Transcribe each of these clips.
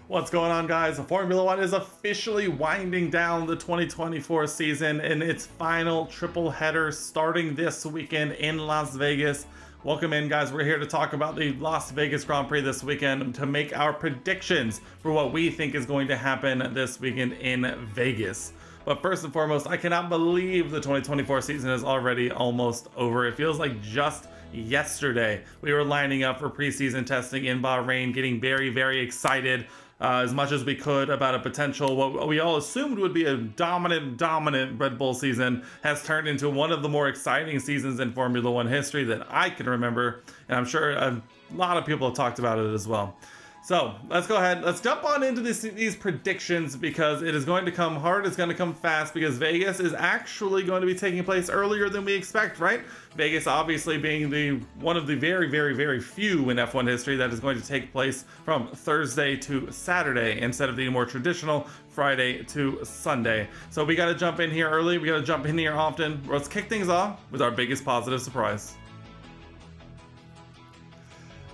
What's going on, guys? Formula One is officially winding down the 2024 season in its final triple header starting this weekend in Las Vegas. Welcome in, guys. We're here to talk about the Las Vegas Grand Prix this weekend to make our predictions for what we think is going to happen this weekend in Vegas. But first and foremost, I cannot believe the 2024 season is already almost over. It feels like just yesterday we were lining up for preseason testing in Bahrain, getting very excited as much as we could about a potential, what we all assumed would be a dominant Red Bull season, has turned into one of the more exciting seasons in Formula One history that I can remember, and I'm sure a lot of people have talked about it as well. So let's go ahead, let's jump on into these predictions, because it is going to come hard, it's going to come fast, because Vegas is actually going to be taking place earlier than we expect, right? Vegas obviously being one of the very few in F1 history that is going to take place from Thursday to Saturday instead of the more traditional Friday to Sunday. So we got to jump in here early, we got to jump in here often. Let's kick things off with our biggest positive surprise.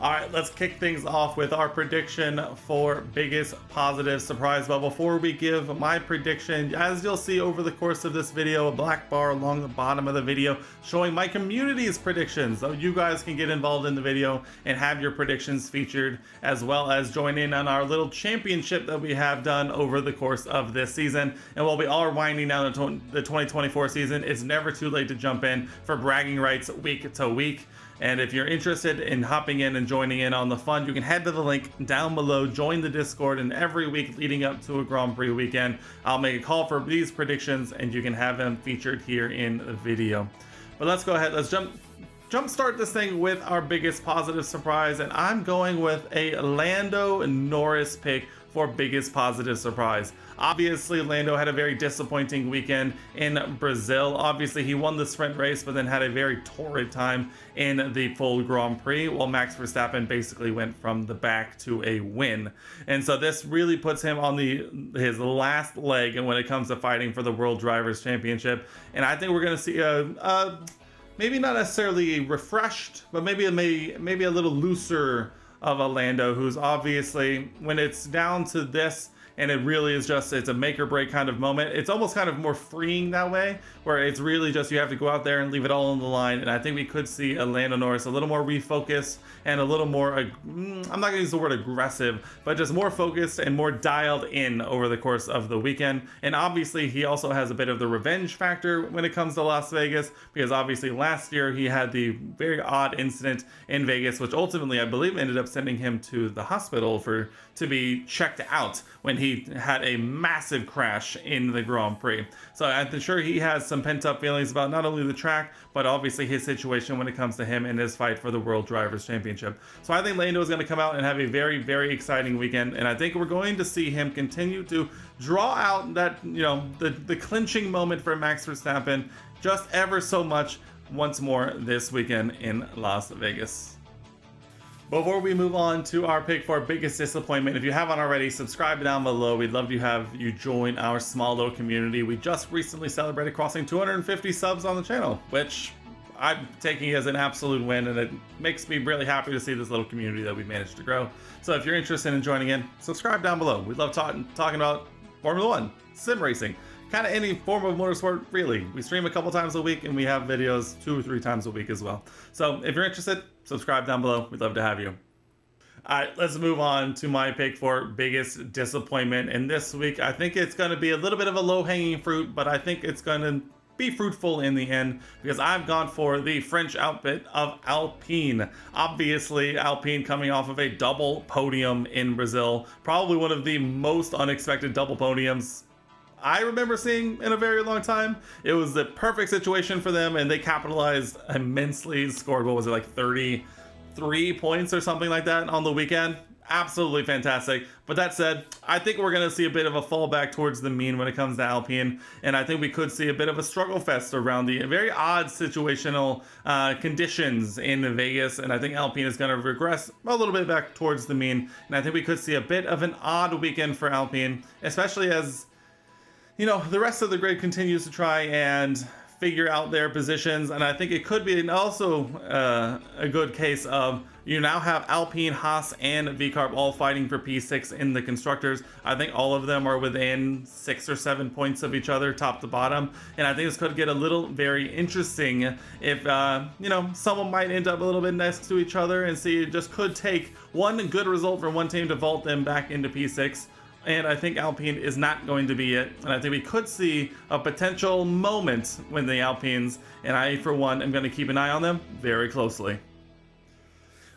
All right, let's kick things off with our prediction for biggest positive surprise. But before we give my prediction, as you'll see over the course of this video, a black bar along the bottom of the video showing my community's predictions. So you guys can get involved in the video and have your predictions featured, as well as join in on our little championship that we have done over the course of this season. And while we are winding down the 2024 season, it's never too late to jump in for bragging rights week to week. And if you're interested in hopping in and joining in on the fun, you can head to the link down below, join the Discord, and every week leading up to a Grand Prix weekend, I'll make a call for these predictions and you can have them featured here in the video. But let's go ahead, let's jumpstart this thing with our biggest positive surprise, and I'm going with a Lando Norris pick for biggest positive surprise. Obviously, Lando had a very disappointing weekend in Brazil. Obviously, he won the sprint race, but then had a very torrid time in the full Grand Prix, while Max Verstappen basically went from the back to a win. And so this really puts him on his last leg when it comes to fighting for the World Drivers' Championship. And I think we're going to see maybe not necessarily refreshed, but maybe a little looser of a Lando, who's obviously, when it's down to this and it really is just, it's a make or break kind of moment, it's almost kind of more freeing that way, where it's really just you have to go out there and leave it all on the line. And I think we could see a Lando Norris a little more refocused and a little more, I'm not gonna use the word aggressive, but just more focused and more dialed in over the course of the weekend. And obviously he also has a bit of the revenge factor when it comes to Las Vegas, because obviously last year he had the very odd incident in Vegas, which ultimately I believe ended up sending him to the hospital to be checked out when he had a massive crash in the Grand Prix. So I'm sure he has some pent-up feelings about not only the track, but obviously his situation when it comes to him and his fight for the World Drivers' Championship. So I think Lando is going to come out and have a very exciting weekend, and I think we're going to see him continue to draw out that, the clinching moment for Max Verstappen just ever so much once more this weekend in Las Vegas. Before we move on to our pick for biggest disappointment, if you haven't already, subscribe down below. We'd love to have you join our small little community. We just recently celebrated crossing 250 subs on the channel, which I'm taking as an absolute win, and it makes me really happy to see this little community that we managed to grow. So if you're interested in joining in, subscribe down below. We love talking about Formula One, sim racing, kind of any form of motorsport, really. We stream a couple times a week, and we have videos 2 or 3 times a week as well. So if you're interested, subscribe down below. We'd love to have you. All right, let's move on to my pick for biggest disappointment. And this week, I think it's going to be a little bit of a low-hanging fruit, but I think it's going to be fruitful in the end, because I've gone for the French outfit of Alpine. Obviously, Alpine coming off of a double podium in Brazil, probably one of the most unexpected double podiums I remember seeing in a very long time. It was the perfect situation for them, and they capitalized immensely, scored, what was it, like 33 points or something like that on the weekend. Absolutely fantastic. But that said, I think we're going to see a bit of a fallback towards the mean when it comes to Alpine, and I think we could see a bit of a struggle fest around the very odd situational conditions in Vegas, and I think Alpine is going to regress a little bit back towards the mean, and I think we could see a bit of an odd weekend for Alpine, especially as the rest of the grid continues to try and figure out their positions. And I think it could be also a good case of you now have Alpine, Haas, and VCarb all fighting for P6 in the constructors. I think all of them are within 6 or 7 points of each other, top to bottom. And I think this could get a little very interesting if, you know, someone might end up a little bit next to each other, and see it just could take one good result for one team to vault them back into P6. And I think Alpine is not going to be it. And I think we could see a potential moment when the Alpines, and I, for one, am going to keep an eye on them very closely.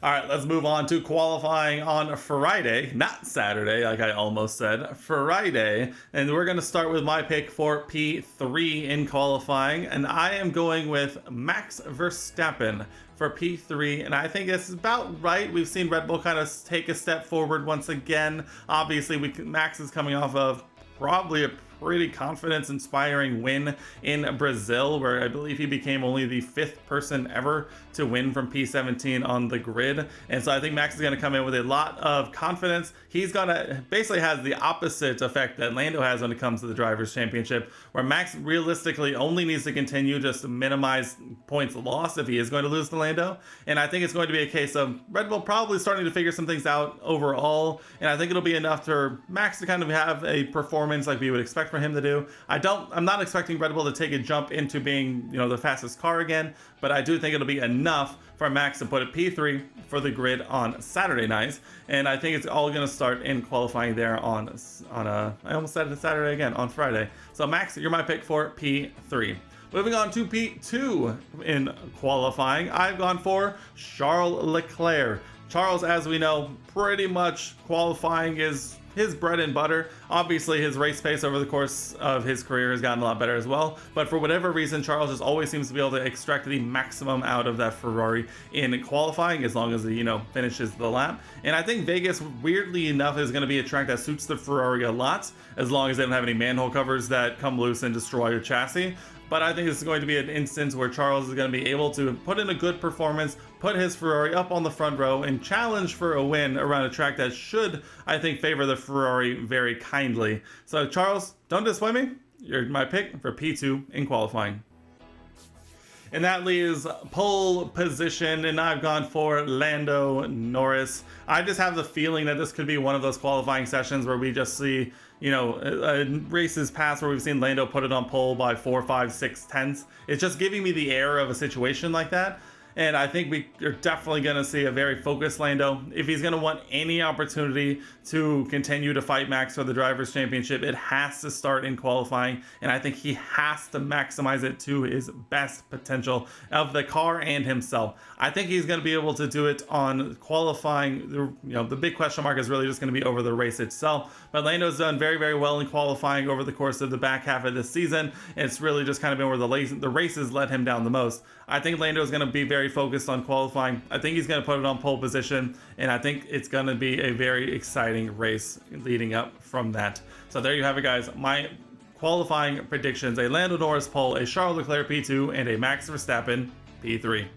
All right, let's move on to qualifying on Friday, not Saturday, like I almost said, Friday. And we're going to start with my pick for P3 in qualifying. And I am going with Max Verstappen for P3, and I think it's about right. We've seen Red Bull kind of take a step forward once again. Obviously, Max is coming off of probably a pretty confidence-inspiring win in Brazil, where I believe he became only the 5th person ever to win from P17 on the grid. And so I think Max is going to come in with a lot of confidence. He's going to basically has the opposite effect that Lando has when it comes to the Drivers' Championship, where Max realistically only needs to continue just to minimize points lost if he is going to lose to Lando. And I think it's going to be a case of Red Bull probably starting to figure some things out overall, and I think it'll be enough for Max to kind of have a performance like we would expect for him to do. I'm not expecting Red Bull to take a jump into being, you know, the fastest car again, but I do think it'll be enough for Max to put a P3 for the grid on Saturday nights. And I think it's all going to start in qualifying there on I almost said it Saturday again, on Friday. So Max, you're my pick for P3. Moving on to P2 in qualifying, I've gone for Charles Leclerc. Charles, as we know, pretty much qualifying is his bread and butter. Obviously, his race pace over the course of his career has gotten a lot better as well. But for whatever reason, Charles just always seems to be able to extract the maximum out of that Ferrari in qualifying, as long as he, you know, finishes the lap. And I think Vegas, weirdly enough, is going to be a track that suits the Ferrari a lot, as long as they don't have any manhole covers that come loose and destroy your chassis. But I think this is going to be an instance where Charles is going to be able to put in a good performance, put his Ferrari up on the front row, and challenge for a win around a track that should, I think, favor the Ferrari very kindly. So Charles, don't disappoint me. You're my pick for P2 in qualifying. And that leaves pole position, and I've gone for Lando Norris. I just have the feeling that this could be one of those qualifying sessions where we just see, you know, races past where we've seen Lando put it on pole by 4, 5, 6 tenths. It's just giving me the air of a situation like that. And I think we are definitely going to see a very focused Lando. If he's going to want any opportunity to continue to fight Max for the Drivers' Championship, it has to start in qualifying. And I think he has to maximize it to his best potential of the car and himself. I think he's going to be able to do it on qualifying. The big question mark is really just going to be over the race itself. But Lando's done very, very well in qualifying over the course of the back half of this season. It's really just kind of been where the races let him down the most. I think Lando is going to be very focused on qualifying. I think he's going to put it on pole position, and I think it's going to be a very exciting race leading up from that. So there you have it, guys. My qualifying predictions: a Lando Norris pole, a Charles Leclerc P2, and a Max Verstappen P3.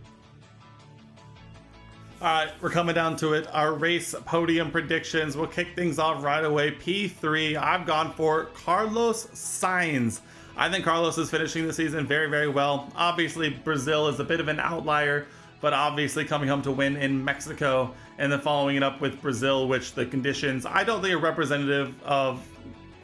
All right, we're coming down to it. Our race podium predictions. We'll kick things off right away. P3, I've gone for Carlos Sainz. I think Carlos is finishing the season very, very well. Obviously, Brazil is a bit of an outlier, but obviously coming home to win in Mexico and then following it up with Brazil, which the conditions I don't think are representative of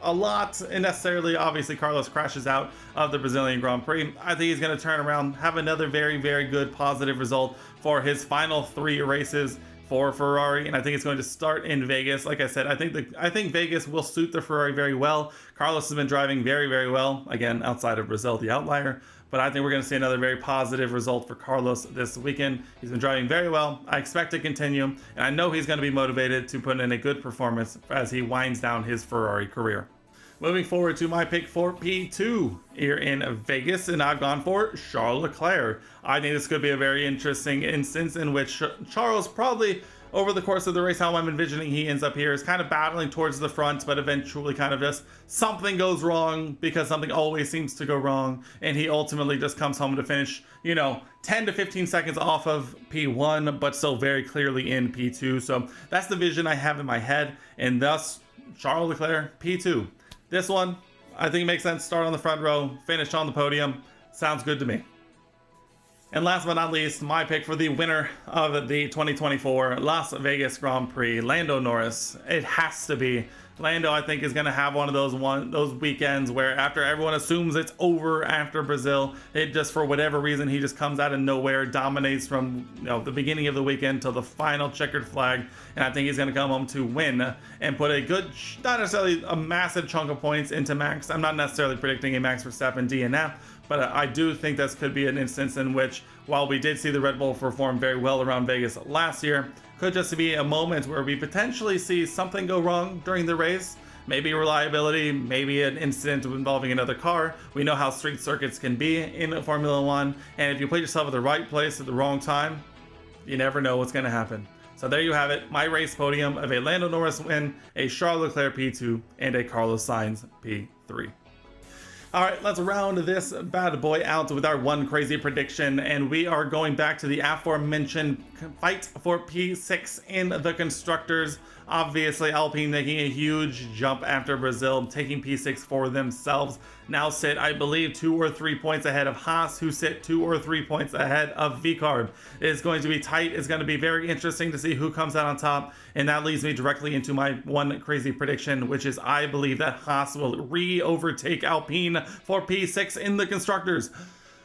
a lot, and necessarily. Obviously, Carlos crashes out of the Brazilian Grand Prix. I think he's going to turn around, have another very, very good positive result for his final 3 races for Ferrari, and I think it's going to start in Vegas. Like I said, I think Vegas will suit the Ferrari very well. Carlos has been driving very, very well, again, outside of Brazil, the outlier. But I think we're going to see another very positive result for Carlos this weekend. He's been driving very well. I expect to continue, and I know he's going to be motivated to put in a good performance as he winds down his Ferrari career. Moving forward to my pick for P2 here in Vegas, and I've gone for Charles Leclerc. I think this could be a very interesting instance in which Charles probably, over the course of the race, how I'm envisioning he ends up here, is kind of battling towards the front, but eventually kind of just something goes wrong, because something always seems to go wrong, and he ultimately just comes home to finish, 10 to 15 seconds off of P1, but still very clearly in P2. So that's the vision I have in my head, and thus Charles Leclerc P2. This one, I think it makes sense. Start on the front row, finish on the podium. Sounds good to me. And last but not least, my pick for the winner of the 2024 Las Vegas Grand Prix, Lando Norris. It has to be. Lando, I think, is going to have one of those weekends where after everyone assumes it's over after Brazil, it just, for whatever reason, he just comes out of nowhere, dominates from the beginning of the weekend till the final checkered flag, and I think he's going to come home to win and put a good, not necessarily a massive chunk of points into Max. I'm not necessarily predicting a Max Verstappen DNF, but I do think this could be an instance in which, while we did see the Red Bull perform very well around Vegas last year, could just be a moment where we potentially see something go wrong during the race. Maybe reliability, maybe an incident involving another car. We know how street circuits can be in Formula One, and if you put yourself at the right place at the wrong time, you never know what's going to happen. So there you have it, my race podium of a Lando Norris win, a Charles Leclerc P2, and a Carlos Sainz P3. All right, let's round this bad boy out with our one crazy prediction, and we are going back to the aforementioned fight for P6 in the Constructors. Obviously, Alpine making a huge jump after Brazil, taking P6 for themselves. Now sit, I believe, 2 or 3 points ahead of Haas, who sit 2 or 3 points ahead of VCarb. It is going to be tight. It's going to be very interesting to see who comes out on top. And that leads me directly into my one crazy prediction, which is I believe that Haas will re-overtake Alpine for P6 in the Constructors.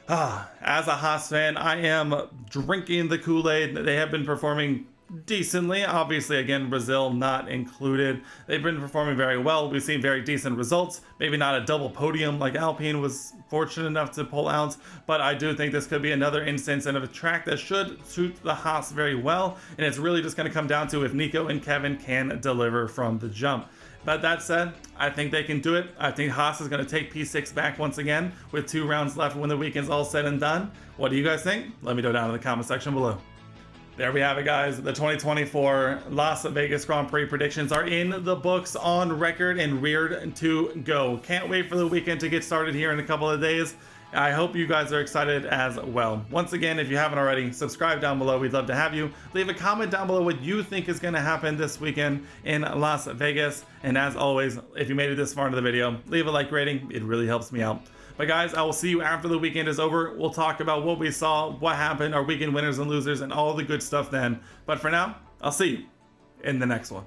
As a Haas fan, I am drinking the Kool-Aid. They have been performing decently. Obviously, again, Brazil not included. They've been performing very well. We've seen very decent results. Maybe not a double podium like Alpine was fortunate enough to pull out, but I do think this could be another instance of a track that should suit the Haas very well, and it's really just going to come down to if Nico and Kevin can deliver from the jump. But that said, I think they can do it. I think Haas is going to take P6 back once again with 2 rounds left when the weekend's all said and done. What do you guys think? Let me know down in the comment section below. There we have it, guys. The 2024 Las Vegas Grand Prix predictions are in the books, on record, and reared to go. Can't wait for the weekend to get started here in a couple of days. I hope you guys are excited as well. Once again, if you haven't already, subscribe down below. We'd love to have you. Leave a comment down below what you think is going to happen this weekend in Las Vegas. And as always, if you made it this far into the video, leave a like rating. It really helps me out. But guys, I will see you after the weekend is over. We'll talk about what we saw, what happened, our weekend winners and losers, and all the good stuff then. But for now, I'll see you in the next one.